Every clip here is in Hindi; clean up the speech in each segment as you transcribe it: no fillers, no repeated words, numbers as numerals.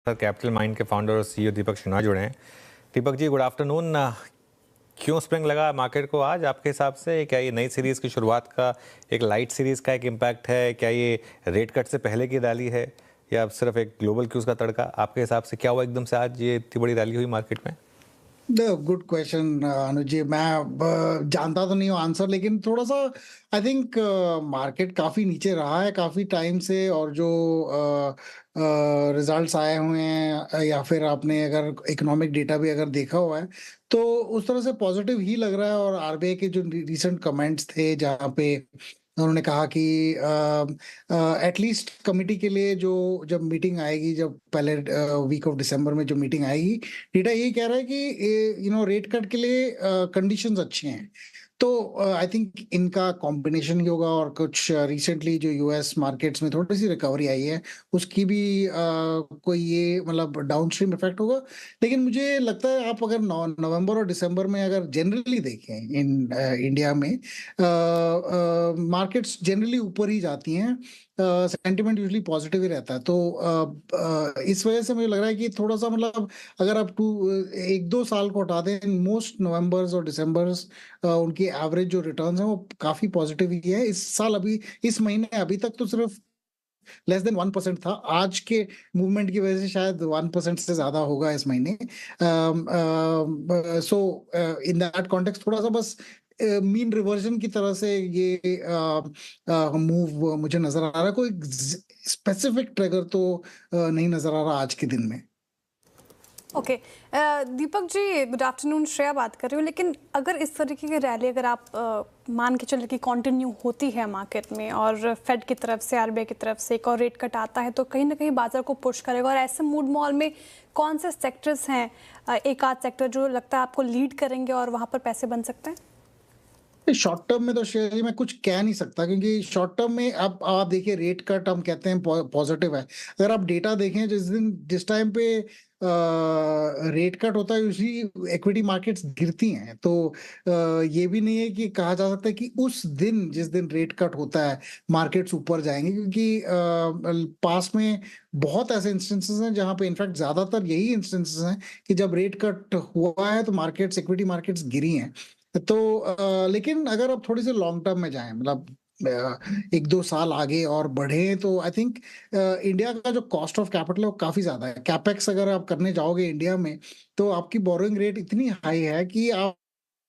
कैपिटल माइंड के फाउंडर और सीईओ दीपक शिनॉय जुड़े हैं। Deepak ji, good afternoon. क्यों स्प्रिंग लगा मार्केट को आज आपके हिसाब से? क्या ये नई सीरीज की शुरुआत का एक लाइट सीरीज का एक इम्पैक्ट है? क्या ये रेट कट से पहले की रैली है या सिर्फ एक ग्लोबल क्यूज का तड़का? आपके हिसाब से क्या हुआ एकदम से आज ये इतनी बड़ी रैली हुई मार्केट में? गुड क्वेश्चन अनुज जी। मैं जानता तो नहीं हूँ आंसर, लेकिन थोड़ा सा आई थिंक मार्केट काफी नीचे रहा है काफी टाइम से, और जो रिजल्ट्स आए हुए हैं या फिर आपने अगर इकोनॉमिक डेटा भी अगर देखा हुआ है तो उस तरह से पॉजिटिव ही लग रहा है। और आरबीआई के जो रिसेंट कमेंट्स थे जहाँ पे उन्होंने कहा कि एटलीस्ट कमिटी के लिए जो जब मीटिंग आएगी, जब पहले वीक ऑफ दिसंबर में जो मीटिंग आएगी, डेटा यही कह रहा है कि रेट कट के लिए कंडीशंस अच्छे हैं। तो आई थिंक इनका कॉम्बिनेशन ही होगा, और कुछ रिसेंटली जो यूएस मार्केट्स में थोड़ी सी रिकवरी आई है उसकी भी कोई ये मतलब डाउनस्ट्रीम इफेक्ट होगा। लेकिन मुझे लगता है आप अगर नवंबर और दिसंबर में अगर जनरली देखें इंडिया में मार्केट्स जनरली ऊपर ही जाती हैं, सेंटिमेंट यूजली पॉजिटिव ही रहता है। तो इस वजह से मुझे लग रहा है कि थोड़ा सा मतलब अगर आप एक दो साल को हटा दें, मोस्ट नवंबर्स और दिसंबर्स उनकी एवरेज जो रिटर्न्स हैं वो काफी पॉजिटिव ही है इस साल। अभी इस महीने अभी तक तो सिर्फ लेस देन 1% था। आज के मूवमेंट की वजह से शायद 1% से ज्यादा होगा इस महीने। सो इन दैट कॉन्टेक्स्ट थोड़ा सा बस मीन रिवर्जन की तरह से ये मूव मुझे नजर आ रहा है। कोई स्पेसिफिक ट्रिगर तो नहीं नजर आ रहा आज के दिन में। ओके दीपक जी, गुड आफ्टरनून। श्रेया बात कर रही हूँ। लेकिन अगर इस तरीके की रैली अगर आप मान के चले कि कंटिन्यू होती है मार्केट में और फेड की तरफ से, आरबीआई की तरफ से एक और रेट कट आता है, तो कहीं ना कहीं बाजार को पुश करेगा। और ऐसे मूड मॉल में कौन से सेक्टर्स हैं, एक आध सेक्टर जो लगता है आपको लीड करेंगे और वहां पर पैसे बन सकते हैं? शॉर्ट टर्म में तो शेयर मैं कुछ कह नहीं सकता, क्योंकि शॉर्ट टर्म में अब आप देखिए रेट कट हम कहते हैं पॉजिटिव है। अगर आप डेटा देखें जिस टाइम पे रेट कट होता है यूजली इक्विटी मार्केट्स गिरती हैं। तो ये भी नहीं है कि कहा जा सकता है कि उस दिन जिस दिन रेट कट होता है मार्केट्स ऊपर जाएंगे, क्योंकि पास में बहुत ऐसे इंस्टेंसेस हैं जहां पे इनफैक्ट ज्यादातर यही इंस्टेंसेस हैं कि जब रेट कट हुआ है तो मार्केट्स इक्विटी मार्केट्स गिरी हैं। तो लेकिन अगर आप थोड़ी सी लॉन्ग टर्म में जाएं, मतलब एक दो साल आगे और बढ़े, तो आई थिंक इंडिया का जो कॉस्ट ऑफ कैपिटल है वो काफी ज्यादा है। कैपेक्स अगर आप करने जाओगे इंडिया में तो आपकी बोरोइंग रेट इतनी हाई है कि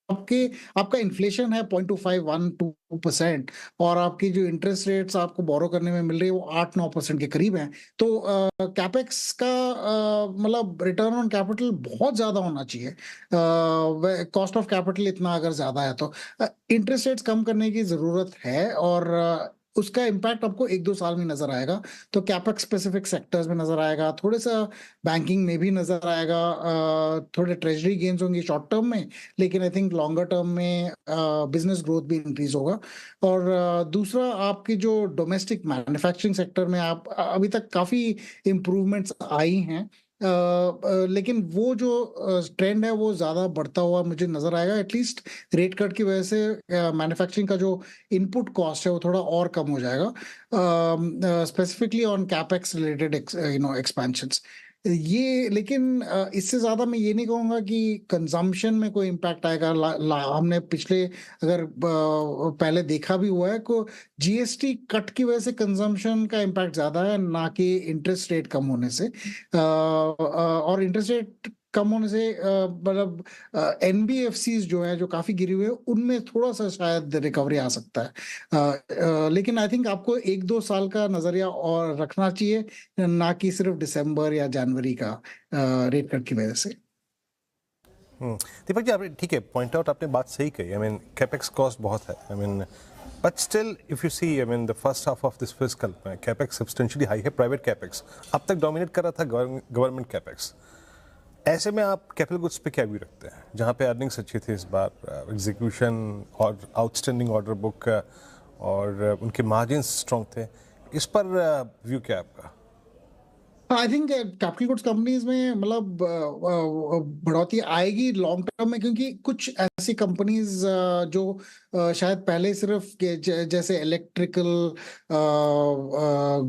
आपके आपका इन्फ्लेशन है 0.2512%, और आपकी जो इंटरेस्ट रेट्स आपको बोरो करने में मिल रही है वो 8-9% के करीब है। तो कैपेक्स का मतलब रिटर्न ऑन कैपिटल बहुत ज्यादा होना चाहिए। कॉस्ट ऑफ कैपिटल इतना अगर ज्यादा है तो इंटरेस्ट रेट्स कम करने की जरूरत है, और उसका इम्पैक्ट आपको एक दो साल में नजर आएगा। तो कैपेक्स स्पेसिफिक सेक्टर्स में नजर आएगा, थोड़ा सा बैंकिंग में भी नजर आएगा, थोड़े ट्रेजरी गेन्स होंगे शॉर्ट टर्म में, लेकिन आई थिंक लॉन्गर टर्म में बिजनेस ग्रोथ भी इंक्रीज होगा। और दूसरा आपकी जो डोमेस्टिक मैन्युफैक्चरिंग सेक्टर में आप अभी तक काफी इम्प्रूवमेंट्स आई हैं, लेकिन वो जो ट्रेंड है वो ज्यादा बढ़ता हुआ मुझे नजर आएगा। एटलीस्ट रेट कट की वजह से मैन्युफैक्चरिंग का जो इनपुट कॉस्ट है वो थोड़ा और कम हो जाएगा, specifically on capex related expansions ये। लेकिन इससे ज्यादा मैं ये नहीं कहूंगा कि कंजम्पशन में कोई इम्पैक्ट आएगा। हमने पिछले अगर पहले देखा भी हुआ है को जीएसटी कट की वजह से कंजम्पशन का इम्पैक्ट ज्यादा है, ना कि इंटरेस्ट रेट कम होने से। और इंटरेस्ट रेट कम होने से मतलब एनबीएफसीज जो है जो काफी गिरी हुई है उनमें थोड़ा सा शायद रिकवरी आ सकता है। लेकिन आई थिंक आपको एक दो साल का नजरिया और रखना चाहिए, ना कि सिर्फ दिसंबर या जनवरी का रेट कट की वजह से। दीपक जी, आपने ठीक है पॉइंट आउट, आपने बात सही कही। आई मीन कैपेक्स कॉस्ट बहुत है। I mean but still if you see, I mean the first half of this fiscal capex substantially high है। प्राइवेट कैपेक्स अब तक डोमिनेट कर रहा था गवर्नमेंट कैपेक्स। ऐसे में आप कैपिटल गुड्स पे क्या व्यू रखते हैं, जहाँ पे अर्निंग्स अच्छी थी इस बार, एग्जीक्यूशन और आउटस्टैंडिंग ऑर्डर बुक और उनके मार्जिन स्ट्रॉन्ग थे, इस पर व्यू क्या है आपका? I think capital goods companies में मतलब बढ़ोतरी आएगी लॉन्ग टर्म में, क्योंकि कुछ ऐसी कंपनीज जो शायद पहले सिर्फ जैसे इलेक्ट्रिकल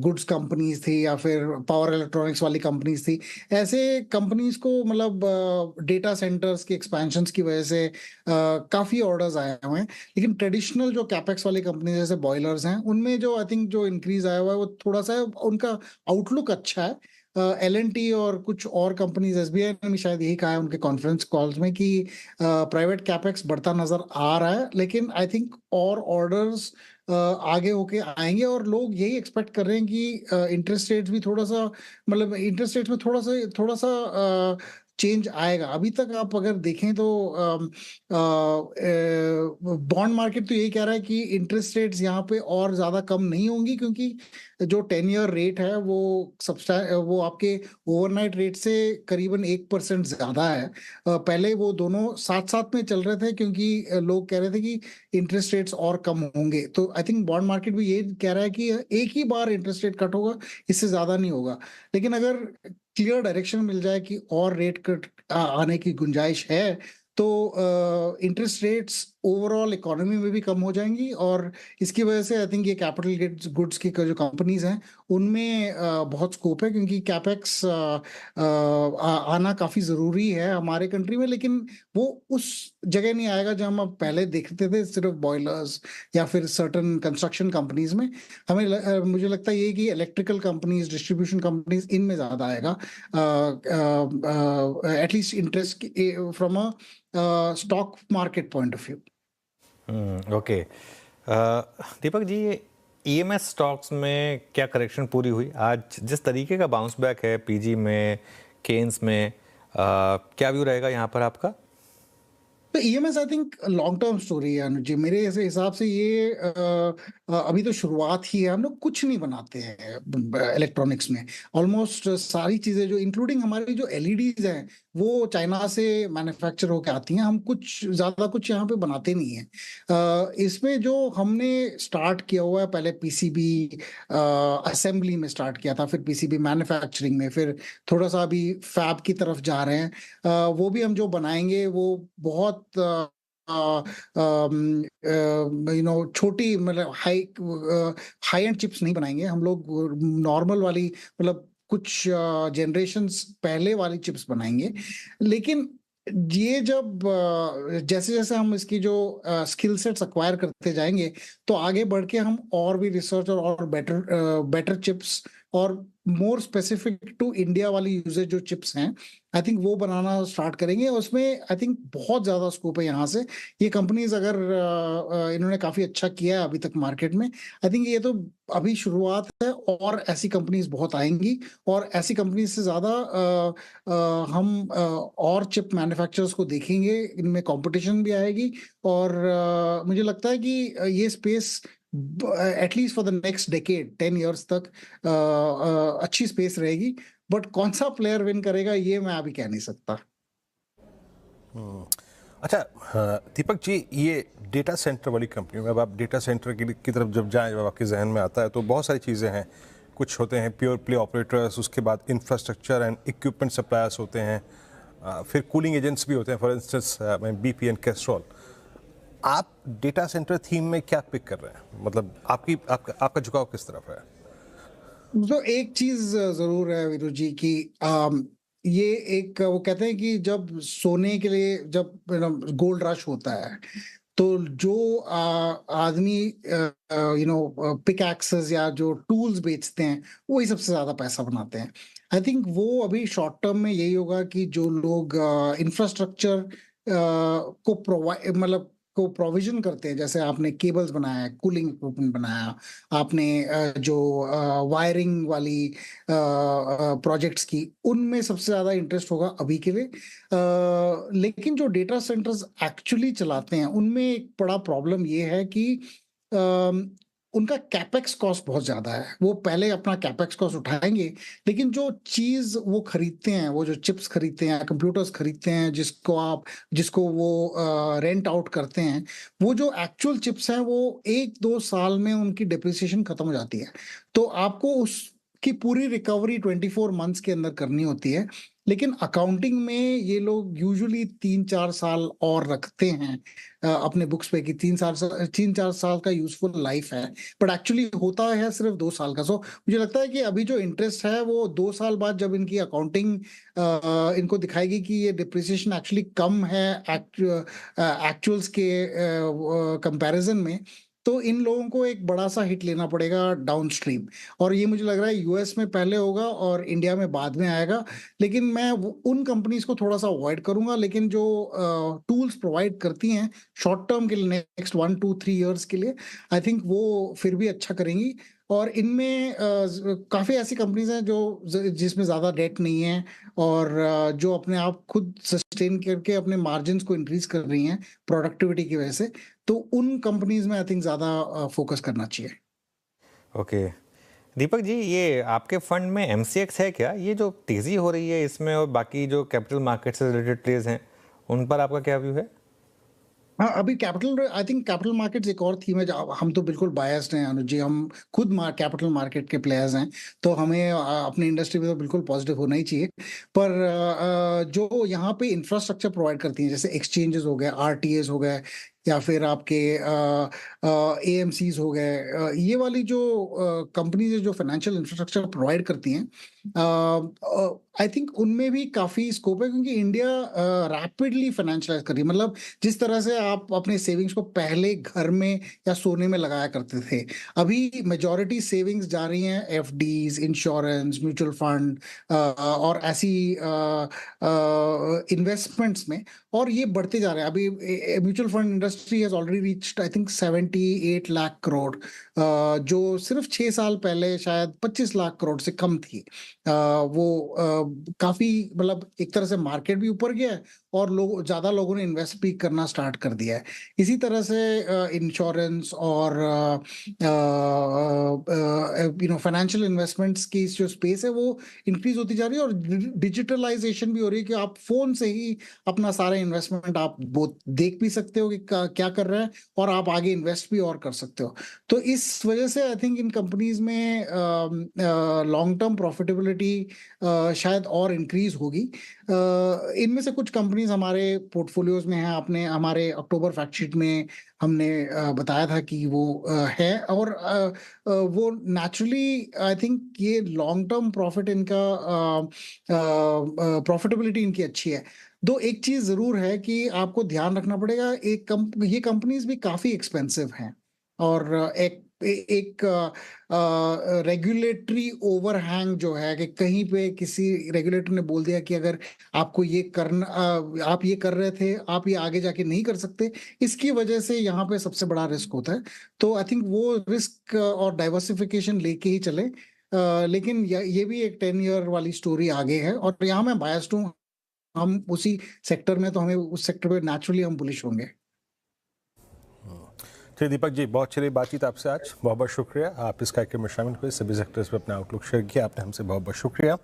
गुड्स कंपनीज थी या फिर पावर इलेक्ट्रॉनिक्स वाली कंपनीज थी, ऐसे कंपनीज को मतलब डेटा सेंटर्स के एक्सपेंशंस की वजह से काफी ऑर्डर्स आए हुए हैं। लेकिन ट्रेडिशनल जो कैपेक्स वाली कंपनी जैसे बॉयलर्स हैं, उनमें जो आई थिंक जो इंक्रीज आया हुआ है वो थोड़ा सा उनका आउटलुक अच्छा है। L&T और कुछ और कंपनीज, SBI ने भी शायद यही कहा है उनके कॉन्फ्रेंस कॉल्स में कि प्राइवेट कैपेक्स बढ़ता नजर आ रहा है, लेकिन आई थिंक और ऑर्डर्स आगे होके आएंगे और लोग यही एक्सपेक्ट कर रहे हैं कि इंटरेस्ट रेट्स भी थोड़ा सा, मतलब इंटरेस्ट रेट्स में थोड़ा सा चेंज आएगा। अभी तक आप अगर देखें तो बॉन्ड मार्केट तो यही कह रहा है कि इंटरेस्ट रेट्स यहाँ पे और ज्यादा कम नहीं होंगी, क्योंकि जो 10 ईयर रेट है वो आपके ओवरनाइट रेट से करीबन 1% ज्यादा है। पहले वो दोनों साथ साथ में चल रहे थे, क्योंकि लोग कह रहे थे कि इंटरेस्ट रेट्स और कम होंगे। तो आई थिंक बॉन्ड मार्केट भी ये कह रहा है कि एक ही बार इंटरेस्ट रेट कट होगा, इससे ज्यादा नहीं होगा। लेकिन अगर क्लियर डायरेक्शन मिल जाए कि और रेट कट आने की गुंजाइश है, तो इंटरेस्ट रेट्स ओवरऑल इकोनॉमी में भी कम हो जाएंगी, और इसकी वजह से आई थिंक ये कैपिटल गुड्स की जो कंपनीज हैं उनमें बहुत स्कोप है, क्योंकि कैपेक्स आना काफी जरूरी है हमारे कंट्री में। लेकिन वो उस जगह नहीं आएगा जहां हम पहले देखते थे, सिर्फ बॉयलर्स या फिर सर्टन कंस्ट्रक्शन कंपनीज में। मुझे लगता है ये कि इलेक्ट्रिकल कंपनीज, डिस्ट्रीब्यूशन कंपनीज, इनमें ज्यादा आएगा at least interest from a stock market point of view. Okay Deepak ji, ये EMS स्टॉक्स में क्या करेक्शन पूरी हुई आज? जिस तरीके का बाउंस बैक है PG में, केन्स में, क्या व्यू रहेगा यहाँ पर आपका? तो EMS I think long term story है अनुज जी। मेरे ऐसे हिसाब से ये अभी तो शुरुआत ही है। हम लोग कुछ नहीं बनाते हैं इलेक्ट्रॉनिक्स में। ऑलमोस्ट सारी चीजें जो इंक्लूडिंग हमारी जो LEDs हैं वो चाइना से मैन्युफैक्चर होकर आती हैं। हम कुछ यहाँ पे बनाते नहीं हैं। इसमें जो हमने स्टार्ट किया हुआ है, पहले PCB असेंबली में स्टार्ट किया था, फिर PCB मैन्युफैक्चरिंग में, फिर थोड़ा सा अभी फैब की तरफ जा रहे हैं। वो भी हम जो बनाएंगे वो बहुत छोटी, मतलब हाई एंड चिप्स नहीं बनाएंगे हम लोग। नॉर्मल वाली, मतलब कुछ जनरेशन्स पहले वाली चिप्स बनाएंगे। लेकिन ये जब जैसे जैसे हम इसकी जो स्किल सेट्स एक्वायर करते जाएंगे, तो आगे बढ़ के हम और भी रिसर्च और बेटर चिप्स और मोर स्पेसिफिक टू इंडिया वाली यूजेज जो चिप्स हैं, आई थिंक वो बनाना स्टार्ट करेंगे। उसमें आई थिंक बहुत ज्यादा स्कोप है यहाँ से। ये कंपनीज अगर इन्होंने काफी अच्छा किया है अभी तक मार्केट में, आई थिंक ये तो अभी शुरुआत है, और ऐसी कंपनीज बहुत आएंगी। और ऐसी कंपनीज से ज्यादा हम और चिप मैन्युफैक्चरर्स को देखेंगे, इनमें कंपटीशन भी आएगी। और मुझे लगता है कि ये space at least for the next decade, 10 years तक अच्छी स्पेस रहेगी। बट कौन सा प्लेयर विन करेगा ये मैं अभी कह नहीं सकता। अच्छा दीपक जी, ये डेटा सेंटर वाली कंपनी में, अब आप डेटा सेंटर की तरफ जब जाएं, जब आपके जहन में आता है तो बहुत सारी चीज़ें हैं। कुछ होते हैं प्योर प्ले ऑपरेटर्स, उसके बाद इंफ्रास्ट्रक्चर एंड इक्विपमेंट सप्लायर्स होते हैं, फिर कूलिंग एजेंट्स भी होते हैं, for instance BP and Castrol. आप डेटा सेंटर थीम में क्या पिक कर रहे हैं? मतलब आपका झुकाव किस तरफ है? तो एक चीज जरूर है वीरू जी की ये एक, वो कहते हैं कि जब सोने के लिए, जब गोल्ड रश होता है, तो जो आदमी पिक एक्सेस या जो टूल्स बेचते हैं, वही सबसे ज्यादा पैसा बनाते हैं। आई थिंक वो अभी शॉर्ट टर्म में यही होगा कि जो लोग इंफ्रास्ट्रक्चर को प्रोवाइड, मतलब को प्रोविजन करते हैं, जैसे आपने केबल्स बनाया, कूलिंग इक्विपमेंट बनाया, आपने जो वायरिंग वाली प्रोजेक्ट्स की, उनमें सबसे ज्यादा इंटरेस्ट होगा अभी के लिए। लेकिन जो डेटा सेंटर्स एक्चुअली चलाते हैं, उनमें एक बड़ा प्रॉब्लम ये है कि उनका कैपेक्स कॉस्ट बहुत ज्यादा है। वो पहले अपना कैपेक्स कॉस्ट उठाएंगे, लेकिन जो चीज वो खरीदते हैं, वो जो चिप्स खरीदते हैं, कंप्यूटर्स खरीदते हैं, जिसको वो रेंट आउट करते हैं, वो जो एक्चुअल चिप्स हैं वो 1-2 साल में उनकी डिप्रिसिएशन खत्म हो जाती है। तो आपको कि पूरी रिकवरी 24 मंथ्स के अंदर करनी होती है, लेकिन अकाउंटिंग में ये लोग यूजुअली 3-4 साल और रखते हैं अपने बुक्स पे कि 3-4 साल का यूजफुल लाइफ है, बट एक्चुअली होता है सिर्फ 2 साल का। सो मुझे लगता है कि अभी जो इंटरेस्ट है वो 2 साल बाद जब इनकी अकाउंटिंग इनको दिखाएगी कि ये डिप्रिसिएशन एक्चुअली कम है एक्चुअल्स के कंपैरिजन में, तो इन लोगों को एक बड़ा सा हिट लेना पड़ेगा डाउनस्ट्रीम। और ये मुझे लग रहा है यूएस में पहले होगा और इंडिया में बाद में आएगा। लेकिन मैं उन कंपनीज को थोड़ा सा अवॉइड करूंगा, लेकिन जो टूल्स प्रोवाइड करती हैं शॉर्ट टर्म के लिए नेक्स्ट 1-2-3 इयर्स के लिए, आई थिंक वो फिर भी अच्छा करेंगी। और इनमें काफ़ी ऐसी कंपनीज हैं जो जिसमें ज़्यादा डेट नहीं है और जो अपने आप खुद सस्टेन करके अपने मार्जिन्स को इंक्रीज कर रही हैं प्रोडक्टिविटी की वजह से, तो उन कंपनीज में आई थिंक ज़्यादा फोकस करना चाहिए। ओके दीपक जी, ये आपके फंड में एमसीएक्स है क्या? ये जो तेज़ी हो रही है इसमें और बाकी जो कैपिटल मार्केट से रिलेटेड ट्रेड्स हैं उन पर आपका क्या व्यू है? हाँ, अभी आई थिंक कैपिटल मार्केट्स एक और थीम है। हम तो बिल्कुल बायस्ड हैं अनुज जी, हम खुद कैपिटल मार्केट के प्लेयर्स हैं, तो हमें अपनी इंडस्ट्री में तो बिल्कुल पॉजिटिव होना ही चाहिए। पर जो यहाँ पे इंफ्रास्ट्रक्चर प्रोवाइड करती हैं जैसे एक्सचेंजेस हो गए, आरटीएस हो गए, या फिर आपके एएमसीज हो गए, ये वाली जो कंपनीज जो फाइनेंशियल इंफ्रास्ट्रक्चर प्रोवाइड करती हैं, आई थिंक उनमें भी काफ़ी स्कोप है, क्योंकि इंडिया रैपिडली फाइनेंशियलाइज कर रही है। मतलब जिस तरह से आप अपने सेविंग्स को पहले घर में या सोने में लगाया करते थे, अभी मेजॉरिटी सेविंग्स जा रही हैं एफडीज, इंश्योरेंस, म्यूचुअल फंड और ऐसी इन्वेस्टमेंट्स में, और ये बढ़ते जा रहे हैं। अभी mutual fund industry has already reached I think 78 lakh crore, जो सिर्फ 6 साल पहले शायद 25 लाख करोड़ से कम थी। वो काफी, मतलब एक तरह से मार्केट भी ऊपर गया है और ज्यादा लोगों ने इन्वेस्ट भी करना स्टार्ट कर दिया है। इसी तरह से इंश्योरेंस और फाइनेंशियल इन्वेस्टमेंट्स की जो स्पेस है वो इंक्रीज होती जा रही है, और डिजिटलाइजेशन भी हो रही है कि आप फोन से ही अपना सारा इन्वेस्टमेंट आप देख भी सकते हो कि क्या कर रहे हैं, और आप आगे इन्वेस्ट भी और कर सकते हो। तो इस वजह से आई थिंक इन कंपनीज में लॉन्ग टर्म प्रॉफिटेबिलिटी शायद और इंक्रीज होगी। इनमें से कुछ कंपनीज हमारे पोर्टफोलियोज में हैं। आपने हमारे अक्टूबर फैक्ट शीट में हमने बताया था कि वो है, और वो नेचुरली आई थिंक ये लॉन्ग टर्म प्रॉफिट इनका प्रॉफिटेबिलिटी इनकी अच्छी है। दो एक चीज जरूर है कि आपको ध्यान रखना पड़ेगा, ये कंपनीज भी काफी एक्सपेंसिव हैं, और एक रेगुलेटरी ओवरहैंग जो है कि कहीं पे किसी रेगुलेटर ने बोल दिया कि अगर आपको ये करना, आप ये कर रहे थे, आप ये आगे जाके नहीं कर सकते, इसकी वजह से यहाँ पे सबसे बड़ा रिस्क होता है। तो आई थिंक वो रिस्क और डाइवर्सिफिकेशन लेके ही चले। लेकिन ये भी एक 10 ईयर वाली स्टोरी आगे है, और यहाँ मैं बायस्ड हूँ, हम उसी सेक्टर में, तो हमें उस सेक्टर पे नेचुरली हम बुलिश होंगे। चलिए दीपक जी, बहुत अच्छी रही बातचीत आपसे आज, बहुत बहुत शुक्रिया। आप इस कार्यक्रम में शामिल हुए, सभी सेक्टर्स पे अपना आउटलुक शेयर किया आपने हमसे, बहुत बहुत शुक्रिया।